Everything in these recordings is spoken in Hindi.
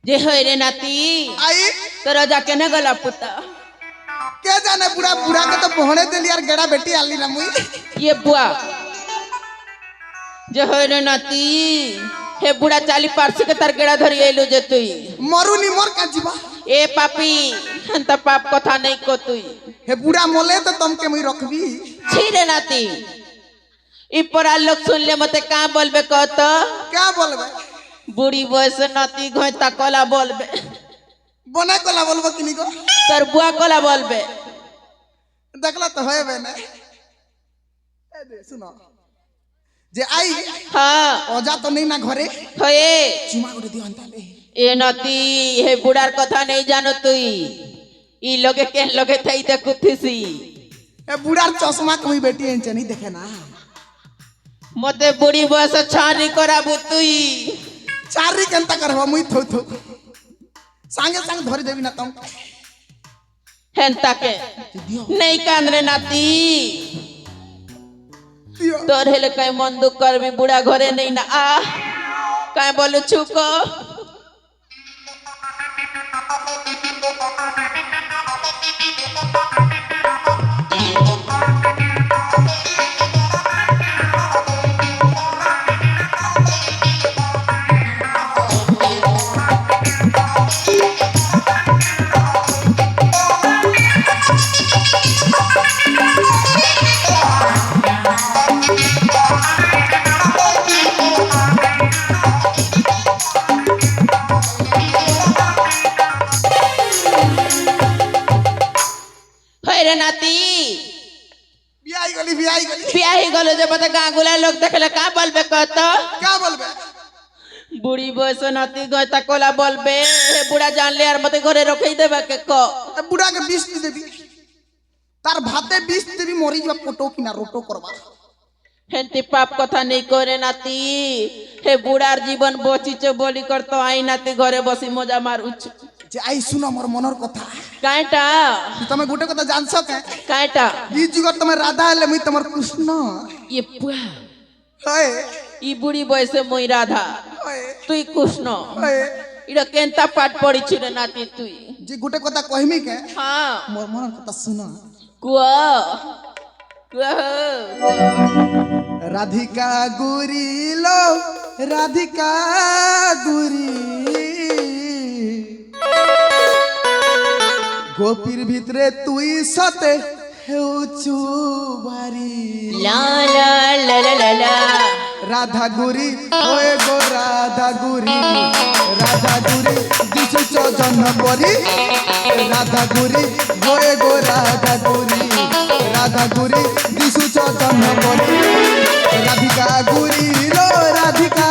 जे होय रे नाती आई तोरा जाके न गला पुता के जाने बुढ़ा बुढ़ा के तो पहने दिली यार गेड़ा बेटी आली ना मुई ये बुआ जे होय रे नाती हे बुढ़ा चाली पार्सी के तार गेड़ा धरी एलो जे तुई मरु नी मोर का जीवा ए पापी हंता पाप कथा नहीं को तुई हे बुढ़ा मोले तो तुम के मुई रखबी छी रे नाती ई परा लोग सुन ले मते का बोलबे कहत क्या बोलबे बुढ़ी बयस नाती घोता कोला बोलबे बना कोला बोलबो किनी को तर बुआ कोला बोलबे देखला तो होय बे ना ए दे सुनो जे आई हाँ ओजा तो नहीं ना घरे होए चुमा उड़ दियो अंता ले ए नाती हे बुढ़ार कथा नहीं जानो तुई ई लोगे के लोगे थई देखुथिसी ए बुढ़ार चश्मा कोई बेटी एंचे नहीं देखे ना मते बुढ़ी बयस छानी कराबु तुई चारी केनता करबो मुई थो थो संगे संग धरि देबी ना तुम हेंता के नहीं कान रे नाती दियो तोर हेले कई मन दुख करबी बुढ़ा घरे नहीं ना आ काय बोलू छुको रे नाती बियाही गलो जे बता गांगुला लोग देखले का बोलबे कहत क्या बोलबे बुढ़ी बयस नाती गता कोला बोलबे हे बुढ़ा जान ले यार मते घरे रखई देबे के को ए बुढ़ा के 20 देबी तार भाते 20 देबी मोरी जब फोटो किना रोटो करबा हेंती पाप कथा नहीं करे नाती हे बुढ़ार जीवन बची च बोली करतो आई नाती घरे बसी मजा मारुछ जे आई सुनो मोर मनर कथा कायटा तमे गुटे कथा जानसो के कायटा ई जुगर तमे राधा हले मुई तमर कृष्ण ये पुआ होय ई बुढ़ी बयस मुई राधा होय तुई कृष्ण होय इडा केनता पाठ पड़ी छि रे नाती तुई जे गुटे कथा कहमी के हां मोर मनर कथा सुनो कुआ कुआ राधिका गुरी लो राधिका गुरी गोपीर भितरे तुई सते हेउचु बारी ला ला ला ला ला ला राधा गुरी होए गो राधा गुरी दिशु चौजन परी राधा गुरी होए गो राधा गुरी दिशु चौजन परी राधिका गुरी लो राधिका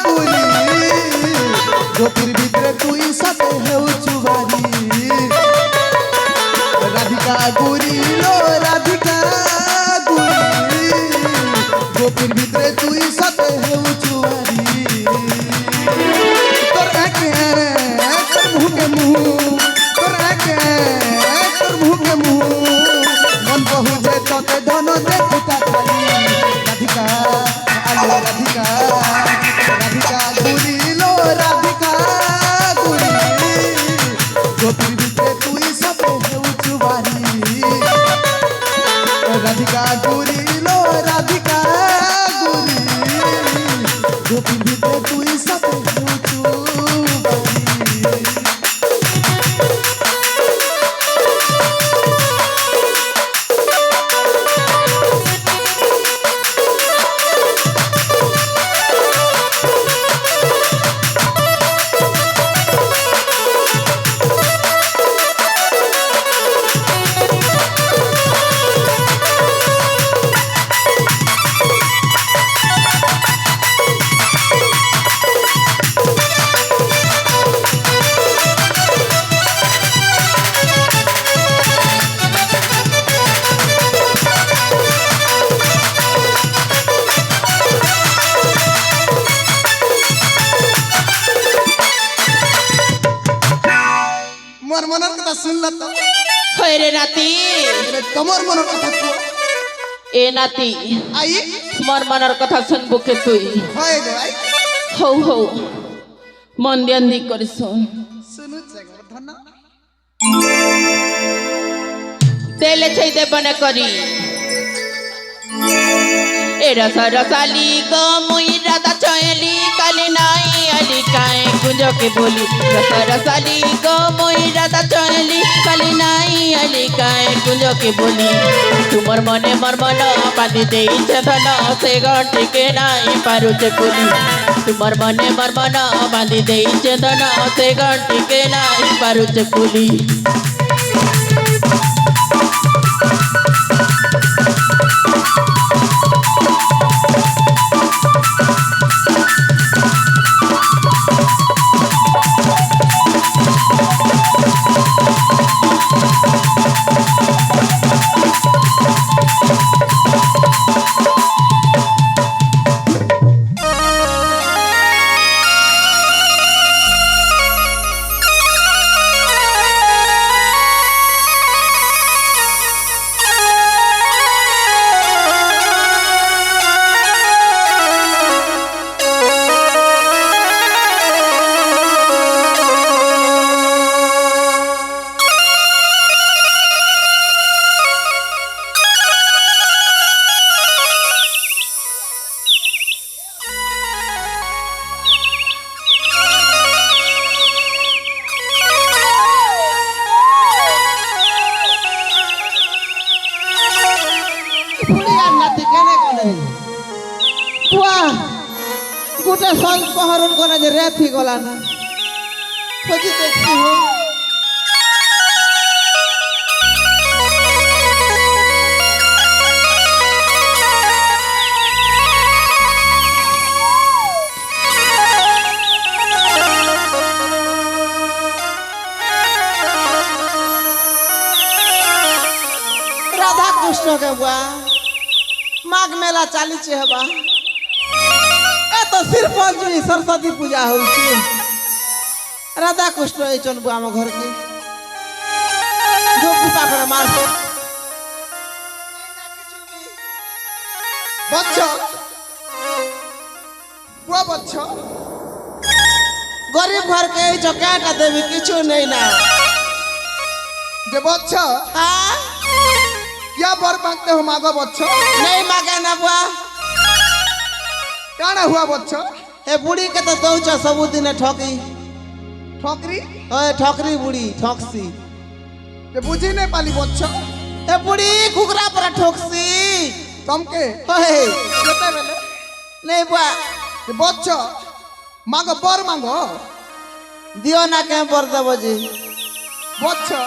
गुरी गोपीर भितरे तुई सते हेउचु बारी राधिका गुरी लो राधिका गुरी गोपीर भितरे तुई सते हेउचु बारी तोर आके तोर मुँह के मुँह तोर आके तोर मुँह के मुँह मन बहु जे तोते धन देखता खाली राधिका आलो राधिका गुरी लो राधिका गुरी गोपीर भितरे तुई सते हेउचु बारी राधिका गुरी लो राधिका गुरी गोपीर भितरे तुई सते हेउचु बारी मोर मनर कथा सुन ल तो होय रे नाती तमोर मनर कथा को ए नाती आई मोर मनर कथा सुनबो के तुई होय गो आई हो মন ধ্যান দি করে শোন শুনু চেগর ধন তেলে ছাইতে বনে করি এ রস রসালি গো মুই রাধা চয়লি কালি নাই আলি কায় কুঞ্জকে বলি রস রসালি গো মুই রাধা চয়লি কালি নাই আলি কায় কুঞ্জকে বলি তোমার মনে মর মন বাঁধি দেইছে ধন সে গটিকে নাই পারুছে কুলি তোমার মনে মর মন বাঁধি দেইছে ধন সে গটিকে নাই পারুছে কুলি গোটে সংস্করণ করে যে রেথি গলা না খোঁজি দেখছি হো রাধা কৃষ্ণকে বুয়া মাঘ মেলা চালিছে হবা तो सिर्फ पंचमी सरस्वती पूजा हो राधा कृष्ण चल आम घर के मार বচ্চ পুয়া বচ্চ गरीब घर के क्या देवी किचु नहीं ना যে বচ্চ हाँ क्या बर मांगते हो मांगो बच्चो नहीं मांगे ना बुआ काना हुआ बच्चो ए बुढ़ी के तो दौच सबुदिन ठकी ठोकरी ओए ठोकरी बुढ़ी ठोकसी जे बुझी नहीं पाली बच्चो ए बुढ़ी कुकरा पर ठोकसी तमके ओए केते बेले नहीं बुआ जे बच्चो मांगो बर मांगो दियो ना के बर देबो जी बच्चो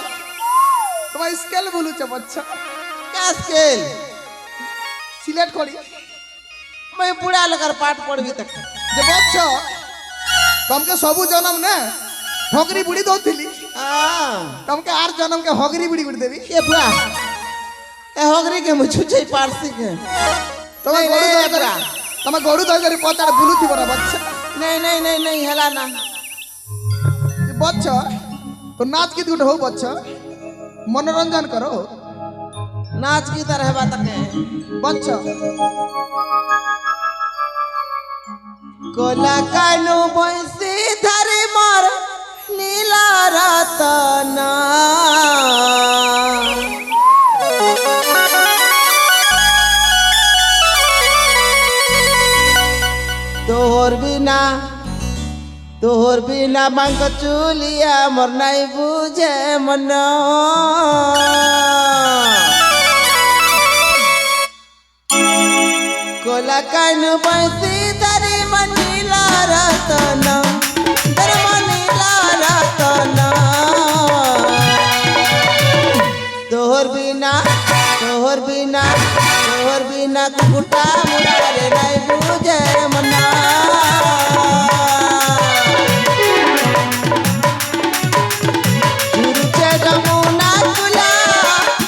तुम स्केल बोलू छ बच्चो क्या स्केल सिलेक्ट करी मैं बुढ़ा लगर पाठ पढ़बी तक जे बच्चो तमके सबु जन्म ने ठोकरी बुढ़ी दोथिली हां तमके आर जन्म के हगरी बुढ़ी गुड़ देवी ए बुआ ए होगरी के मुछुछे पारसी के तमे नहीं, गोडू नहीं, दई बुआ। तमे गोडू दई करी पताड़ बुलू थी बरा बच्चा नहीं नहीं नहीं नहीं हला ना जे बच्चो तो नाच गीत गुट हो बच्चो मनोरंजन करो नाच की तरह बात के बच्चो कोला कानु बंसी धरे मोर नीला रतना तोहर बिना मांग चुलिया मोर नहीं बुझे मन कोला कानु बंसी धरे मनीला रतना धरे मनीला रतना तोहर बिना कुकुटा मुरारे नहीं बुझे मना झुरुचे जमुना तुला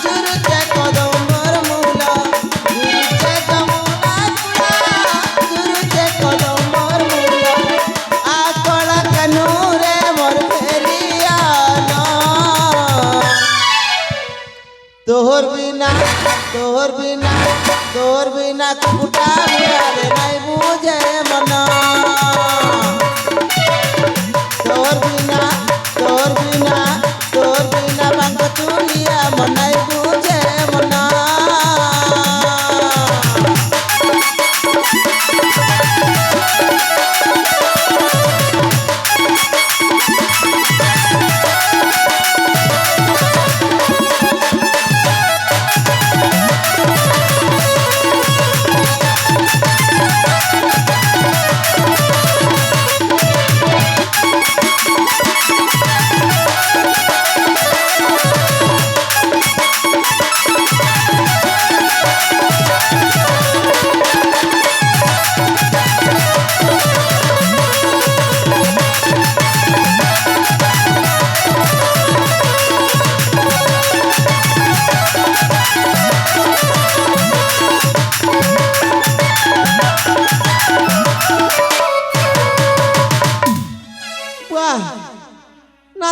झुरुचे कदमर मुला झुरुचे जमुना तुला झुरुचे कदमर मुला आकड़ा कनूरे मोर फेरिया ना तोहर बिना कुकुटा मुरारे नहीं बुझे मना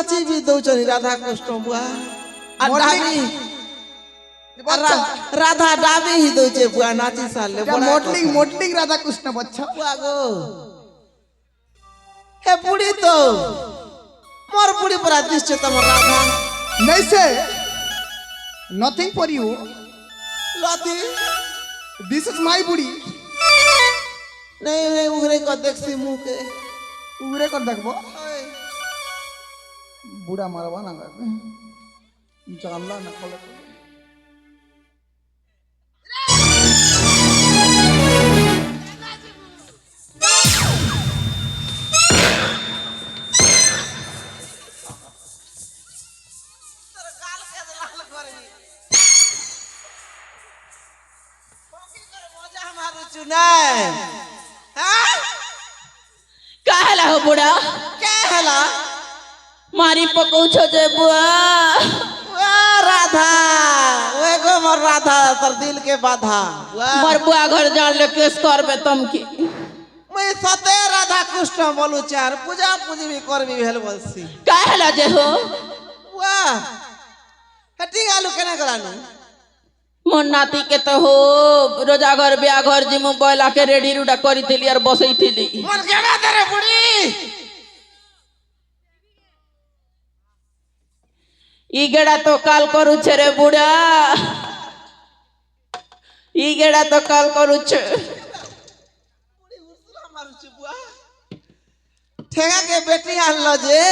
नाची भी दौचनी राधा कृष्ण बुआ आ डाबी बच्चा राधा डाबी ही दौचे बुआ नाची साले क्या मॉडलिंग राधा कृष्ण बच्चा बुआ गो हे बुढ़ी तो मोर बुढ़ी पर आदिश छे तमर राधा नहीं से नथिंग फॉर यू लती दिस इज माय बुड़ी नहीं उगरे को देखसी मुंह के उगरे कर देखबो ओए, बुढ़ा मारवा ना जानला ना खोले काहेला हो बुढ़ा मारी पकौछो जे बुआ राधा वे गो मोर राधा तर दिल के बाधा मोर बुआ घर जान ले केस करबे तुम की मैं सते राधा कृष्ण बोलू चार पूजा पूजी भी करबी भेल बोलसी काहेला जे हो वाह हटी गालू केना करानु मोर नाती के तो हो रोजा घर ब्याह घर जी मोबाइल आके रेडी रूडा करी थी और बसई थी मन केना तेरे बुढ़ी ई गेड़ा तो काल करू छे रे बुढ़ा ई गेड़ा तो काल करू छे ठेगा के बेटी आनलो जे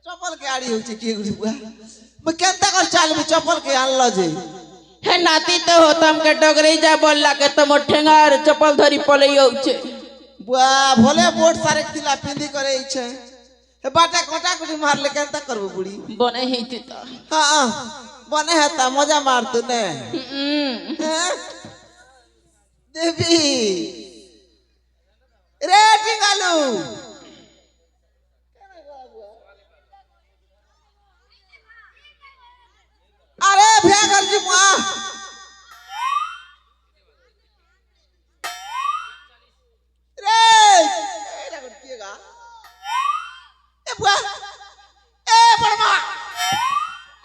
चप्पल के आड़ी होई छे की गुड़ी बुआ मैं केनता कर चाल में चप्पल के आनलो जे हे नाती तो हो तम के डगरी जा बोलला के तुम ठेंगार चप्पल धरी पलई हो छे बुआ भोले बोट सारे तिला पिंदी करे छे हे बाटा कोटा कुटी मार ले केनता करबो बुढ़ी बने ही थी तो हां बने हता मजा मार तू ने हैं? देवी रे टिंगालू अरे भैया जी मां रे एरा करतिएगा ए बुआ ए बड़मा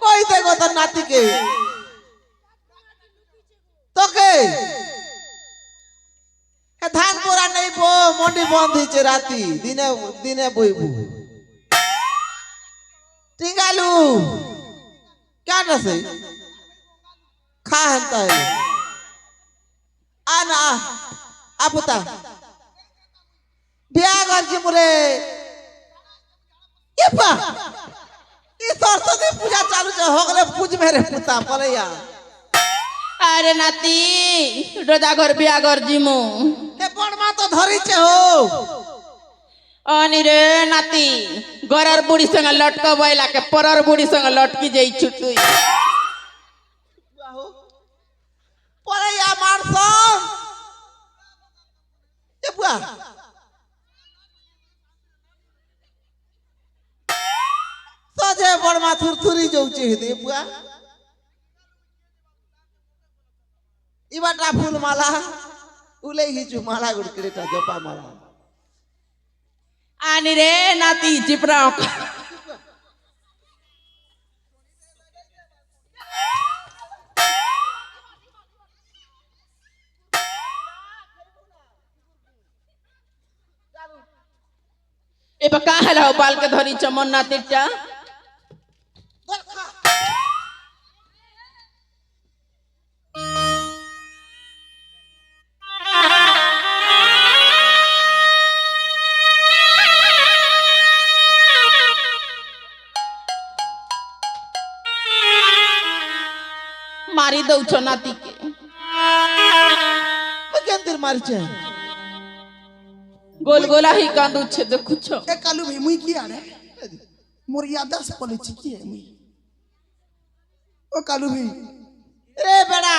कोई देखो तो नाती के तो के ए धान बोरा नहीं बो मंडी बंद ही छे राती दिने दिने बोइबू टिंगालू क्या नसे खा हंता है आना आपुता ब्याह कर जी मुरे ये पा ये सरस्वती पूजा चालू छे हो गले पूज मेरे पुता पलैया अरे नाती रोजा घर ब्याह घर जिमु ए बड़मा तो धरी छे हो अनि रे नाती गरर बुढ़ी संग लटक बैला के परर बुढ़ी संग लटकी जाई छुटुई पलैया मारसो ए बुआ सजे बड़मा थुरथुरी जाउचे हे बुआ इबाटा फूल माला उले हिचु माला गुडकरेटा जपा माला अनि रे नाती चिपरा ए बका हला बाल के धरी चमन नातीटा मारी दउछो नाती के केंतिर मारी छे गोल गोला ही कांदू छे देखु छो ए कालू भाई मुई किया रे मोर याद से पले छिकी है मुई ओ कालू भाई रे बेड़ा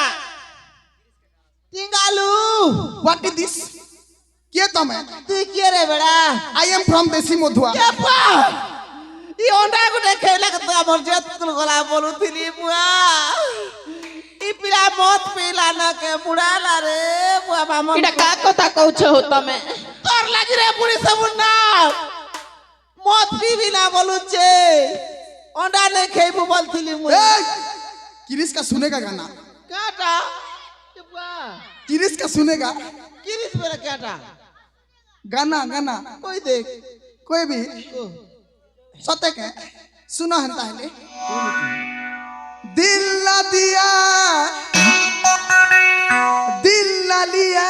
टिंगालू व्हाट इज दिस के तमे तू के रे बेड़ा आई एम फ्रॉम देसी मधुआ के पा ई ओंडा गुटे खेले के तो हमर जेत कुल गोला बोलू थिली बुआ ई पिला मत पिला न के बुढ़ाला रे बुआ बामन इडा का कथा कहू छो तमे तोर लागी रे बुढ़ी सब ना মদ পিবি না বলুছে অন্ডা নেই খেইবু বলছিলি মুই ए, किरिस का सुनेगा गाना কাটা এ বুয়া किरिस का सुनेगा কিরিস বেলা কাটা गाना गाना কই দেখ कोई भी ও सत्य के सुनो हन ताहले दिल ना दिया दिल ना लिया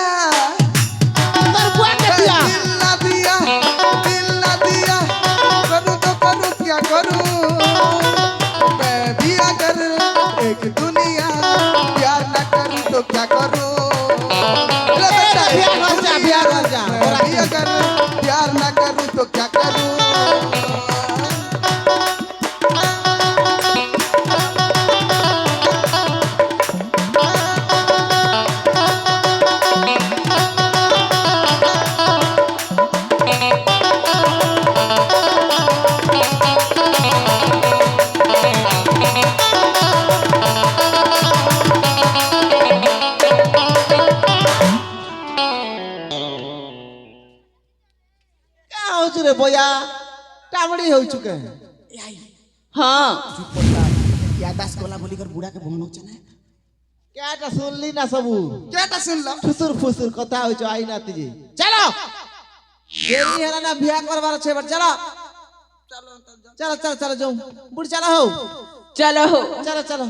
তোর বুয়া কে দিয়া दिल ना दिया दिल ना दिया करूँ तो करूँ क्या करूँ मैं भी अगर एक दुनिया प्यार ना करूँ तो क्या करूँ बिहार कर जा मैं भी अगर प्यार ना करूँ तो क्या करूँ কা হউছু রে বয়া টামড়ি হউছু কে हाँ यादाश्त कोला बोली कर बूढ़ा के भोनो चने কেটা শুনলি না সবু क्या टा सुन लो ফুসুর ফুসুর কথা হইছো আই না তুই চলো দেরি হলা না বিয়া করবার আছে এবার চলো চলো চলো চলো যাও বুড়ি চলো হো चलो हो চলো চলো